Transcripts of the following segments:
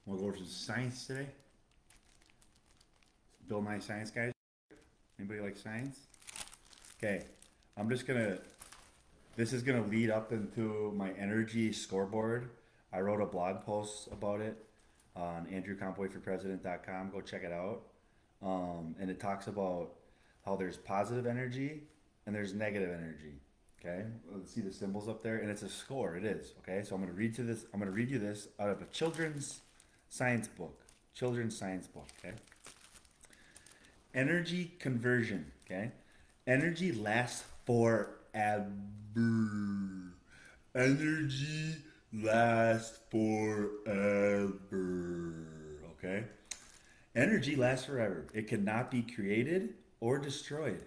We'll go over some science today. Bill Nye Science guys. Anybody like science? Okay, I'm just gonna. This is gonna lead up into my energy scoreboard. I wrote a blog post about it on andrewcomboyforpresident.com. Go check it out. And it talks about how there's positive energy and there's negative energy. Okay, let's see the symbols up there, and it's a score. It is okay. So I'm gonna read to this. I'm gonna read you this out of a children's science book. Children's science book. Okay. Energy conversion. Okay. Energy lasts forever. Energy lasts forever. Okay. Energy lasts forever. It cannot be created or destroyed.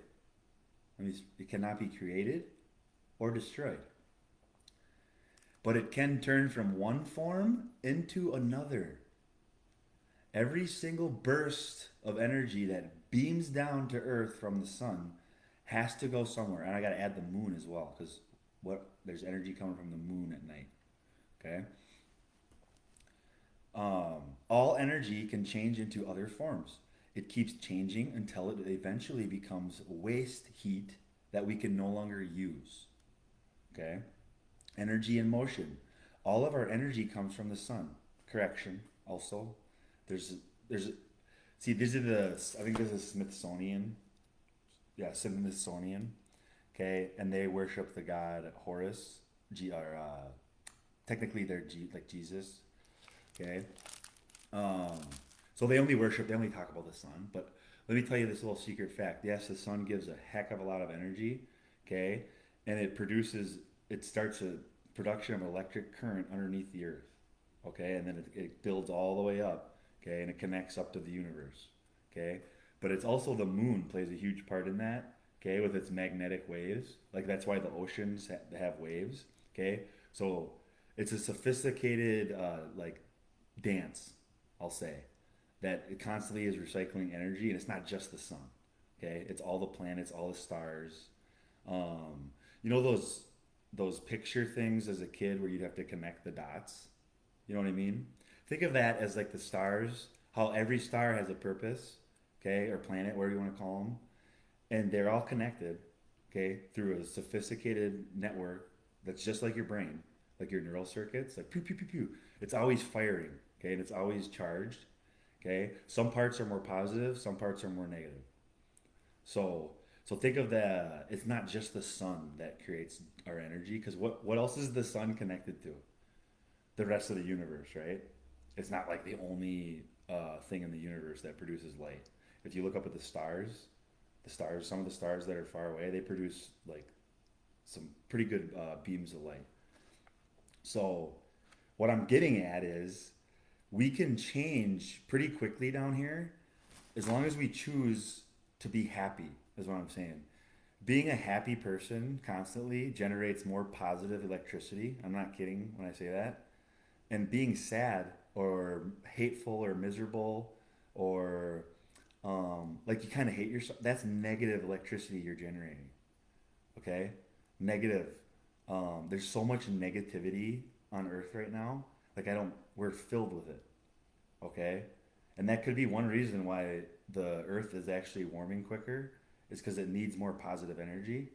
I mean, it cannot be created or destroyed. But it can turn from one form into another. Every single burst of energy that beams down to Earth from the sun has to go somewhere. And I got to add the moon as well, because there's energy coming from the moon at night. Okay. All energy can change into other forms. It keeps changing until it eventually becomes waste heat that we can no longer use. Okay? Energy and motion. All of our energy comes from the sun. Correction. Also, there's see these are the I think this is Smithsonian. Yeah, Smithsonian. Okay, and they worship the god Horus. Technically they're like Jesus. Okay. Um, so they only talk about the sun. But let me tell you this little secret fact. Yes, the sun gives a heck of a lot of energy, okay, and it starts a production of electric current underneath the earth, okay, and then it builds all the way up, okay, and it connects up to the universe, okay. But it's also the moon plays a huge part in that, okay, with its magnetic waves. Like that's why the oceans have waves, okay. So it's a sophisticated like dance, I'll say, that it constantly is recycling energy, and it's not just the sun. Okay, it's all the planets, all the stars. You know those picture things as a kid where you'd have to connect the dots. You know what I mean? Think of that as like the stars. How every star has a purpose, okay, or planet, whatever you want to call them, and they're all connected, okay, through a sophisticated network that's just like your brain, like your neural circuits, like pew pew pew pew. It's always firing, okay, and it's always charged, okay. Some parts are more positive, some parts are more negative. So think of the. It's not just the sun that creates our energy, because what else is the sun connected to? The rest of the universe, right? It's not like the only thing in the universe that produces light. If you look up at some of the stars that are far away, they produce like some pretty good beams of light. So what I'm getting at is we can change pretty quickly down here as long as we choose to be happy, is what I'm saying. Being a happy person constantly generates more positive electricity. I'm not kidding when I say that. And being sad or hateful or miserable or like you kind of hate yourself, that's negative electricity you're generating. Okay? Negative. There's so much negativity on Earth right now. Like, we're filled with it. Okay? And that could be one reason why the Earth is actually warming quicker, is because it needs more positive energy.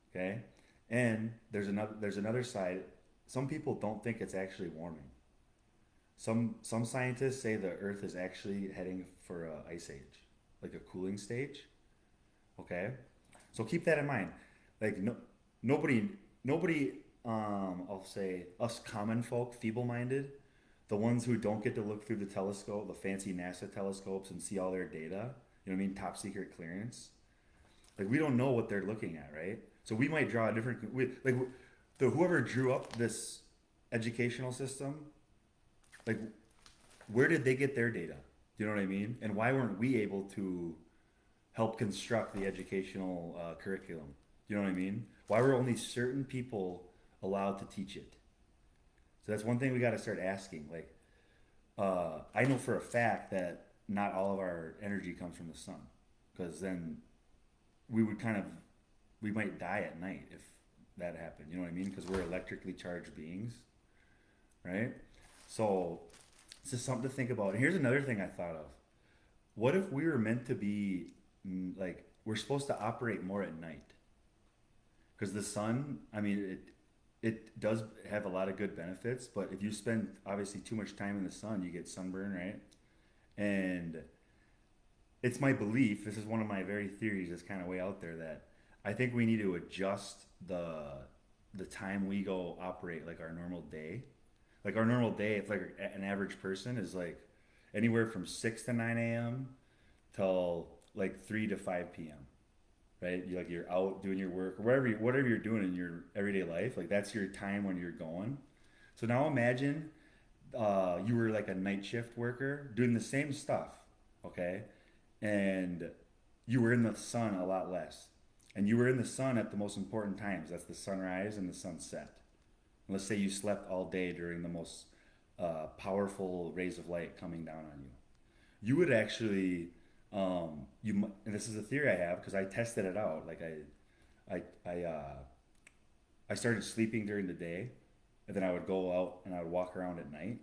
Okay? And there's another side. Some people don't think it's actually warming. Some scientists say the Earth is actually heading for a ice age, like a cooling stage. Okay? So keep that in mind. Like no, nobody I'll say us common folk, feeble-minded, the ones who don't get to look through the telescope, the fancy NASA telescopes, and see all their data, you know what I mean, top secret clearance. Like we don't know what they're looking at, right? So we might draw a different like the whoever drew up this educational system, like where did they get their data? Do you know what I mean? And why weren't we able to help construct the educational curriculum? Do you know what I mean? Why were only certain people allowed to teach it? So that's one thing we got to start asking. Like, I know for a fact that not all of our energy comes from the sun, because then we would kind of we might die at night if that happened. You know what I mean? Because we're electrically charged beings, right? So This is something to think about. And here's another thing I thought of. What if we were meant to be like we're supposed to operate more at night? Because the sun, I mean, it does have a lot of good benefits, but if you spend obviously too much time in the sun, you get sunburn, right? And it's my belief, this is one of my very theories that's kind of way out there, that I think we need to adjust the time we go operate like our normal day. Like our normal day, if like an average person is like anywhere from 6 to 9 a.m. till like 3 to 5 p.m. Right? You like you're out doing your work or whatever you're doing in your everyday life. Like that's your time when you're going. So now imagine you were like a night shift worker doing the same stuff, okay? And you were in the sun a lot less. And you were in the sun at the most important times. That's the sunrise and the sunset. Let's say you slept all day during the most powerful rays of light coming down on you. You would actually, and this is a theory I have because I tested it out. Like I started sleeping during the day, and then I would go out and I would walk around at night.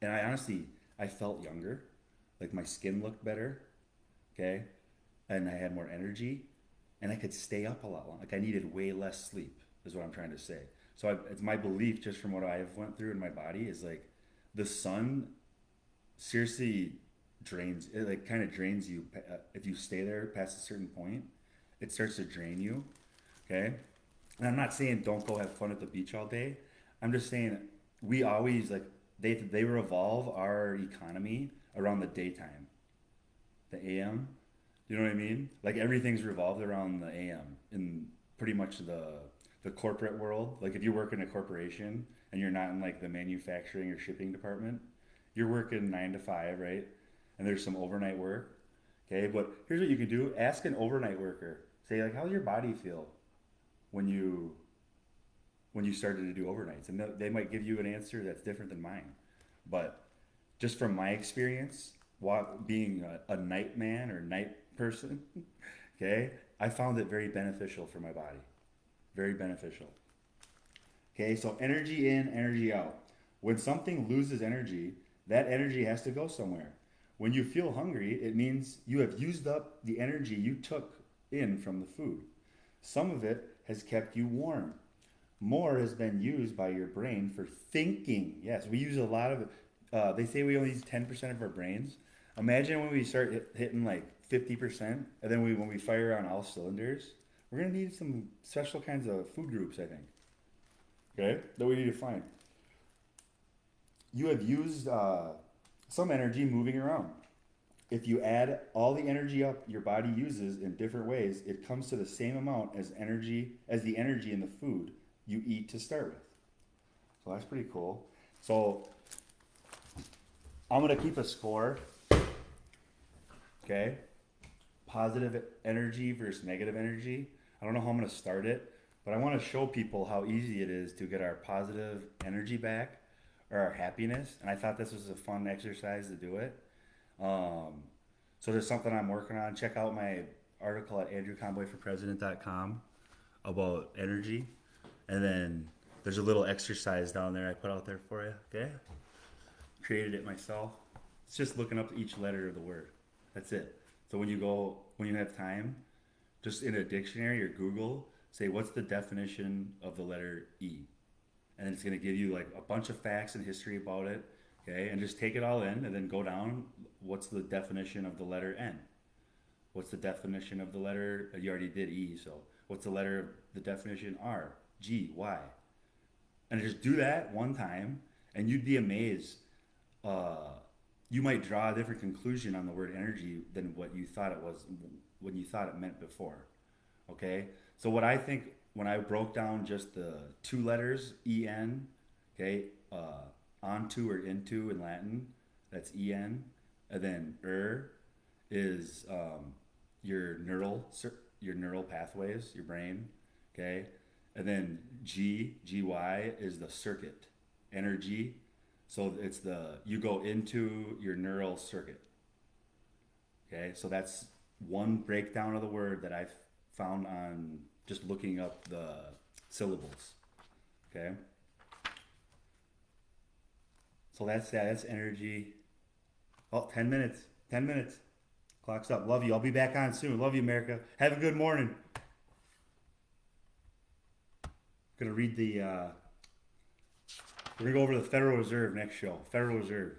And I honestly, I felt younger. Like my skin looked better, okay, and I had more energy, and I could stay up a lot longer. Like I needed way less sleep, is what I'm trying to say. So it's my belief, just from what I've went through in my body, is like the sun seriously drains. It like kind of drains you if you stay there past a certain point. It starts to drain you. Okay, and I'm not saying don't go have fun at the beach all day. I'm just saying we always like they revolve our economy around the daytime, the AM. You know what I mean? Like everything's revolved around the AM in pretty much the corporate world. Like if you work in a corporation and you're not in like the manufacturing or shipping department, you're working 9 to 5, right? And there's some overnight work. Okay, but here's what you can do: ask an overnight worker. Say like, how's your body feel when you started to do overnights? And they might give you an answer that's different than mine. But just from my experience, being a night man or night person, okay, I found it very beneficial for my body. Very beneficial. Okay, so energy in, energy out. When something loses energy, that energy has to go somewhere. When you feel hungry, it means you have used up the energy you took in from the food. Some of it has kept you warm. More has been used by your brain for thinking. Yes, we use a lot of it. They say we only use 10% of our brains. Imagine when we start hitting like 50%, and then when we fire on all cylinders, we're gonna need some special kinds of food groups, I think. Okay, that we need to find. You have used some energy moving around. If you add all the energy up your body uses in different ways, it comes to the same amount as the energy in the food you eat to start with. So that's pretty cool. So I'm gonna keep a score. Okay, positive energy versus negative energy. I don't know how I'm gonna start it, but I want to show people how easy it is to get our positive energy back or our happiness. And I thought this was a fun exercise to do it. So there's something I'm working on. Check out my article at andrewconboyforpresident.com about energy. And then there's a little exercise down there I put out there for you, okay? Created it myself. It's just looking up each letter of the word. That's it. So when you have time, just in a dictionary or Google, say what's the definition of the letter E? And it's going to give you like a bunch of facts and history about it, okay? And just take it all in and then go down. What's the definition of the letter N? What's the definition of the letter? You already did E, so what's the definition R, G, Y? And just do that one time, and you'd be amazed. You might draw a different conclusion on the word energy than what you thought it was when you thought it meant before. Okay? So what I think when I broke down just the two letters, EN, okay, onto or into in Latin, that's EN, and then is your neural pathways, your brain, okay, and then GY is the circuit, energy. So it's you go into your neural circuit. Okay, so that's one breakdown of the word that I've found on just looking up the syllables. Okay. So that's that. That's energy. Oh, 10 minutes. 10 minutes. Clock's up. Love you. I'll be back on soon. Love you, America. Have a good morning. Gonna read the. We're gonna go over the Federal Reserve next show. Federal Reserve.